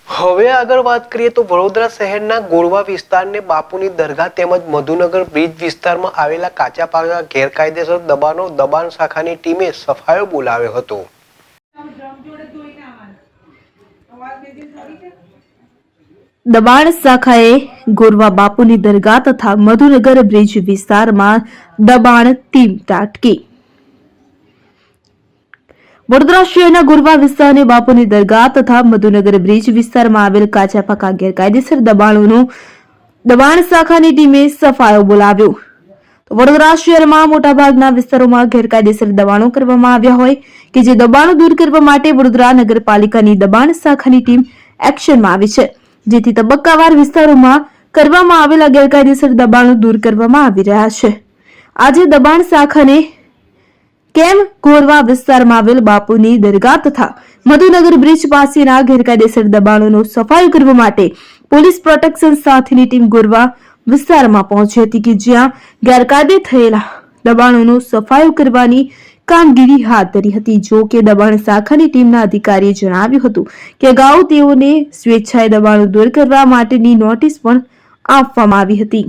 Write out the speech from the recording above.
હવે આગળ વાત કરીએ તો વડોદરા શહેરના ગોળવા વિસ્તારને બાપુની દરગાહ તેમજ મધુનગર બ્રિજ વિસ્તારમાં આવેલા કાચા પાકા ગેરકાયદેસર દબાણ શાખાની ટીમે સફાયો બોલાવ્યો હતો। દબાણ શાખાએ ગોરવા બાપુની દરગાહ તથા મધુનગર બ્રિજ વિસ્તારમાં દબાણ ટીમ ત્રાટકી। વડોદરા શહેરના ગોરવા વિસ્તારની બાપુની દરગાહ તથા મધુનગર બ્રિજ વિસ્તારમાં આવેલ કાચા પાકા ગેરકાયદેસર દબાણ શાખાની ટીમે સફાયો બોલાવ્યો। વડોદરા શહેરમાં મોટાભાગના વિસ્તારોમાં ગેરકાયદેસર દબાણો કરવામાં આવ્યા હોય કે જે દબાણો દૂર કરવા માટે વડોદરા નગરપાલિકાની દબાણ શાખાની ટીમ એક્શનમાં આવી છે, જેથી તબક્કાવાર વિસ્તારોમાં કરવામાં આવેલા ગેરકાયદેસર દબાણો દૂર કરવામાં આવી રહ્યા છે। આજે દબાણ શાખાને કેમ ગોરવા વિસ્તારમાં આવેલ બાપુની દરગાહ તથા મધુનગર બ્રિજ પાસેના ગેરકાયદેસર દબાણોનો સફાયો કરવા માટે પોલીસ પ્રોટેક્શન સાથેની ટીમ ગોરવા વિસ્તારમાં પહોંચી હતી કે જ્યાં ગેરકાયદે થયેલા દબાણોનો સફાયો કરવાની કામગીરી હાથ ધરી હતી। જો કે દબાણ શાખાની ટીમના અધિકારીએ જણાવ્યું હતું કે અગાઉ તેઓને સ્વેચ્છાએ દબાણો દૂર કરવા માટેની નોટિસ પણ આપવામાં આવી હતી।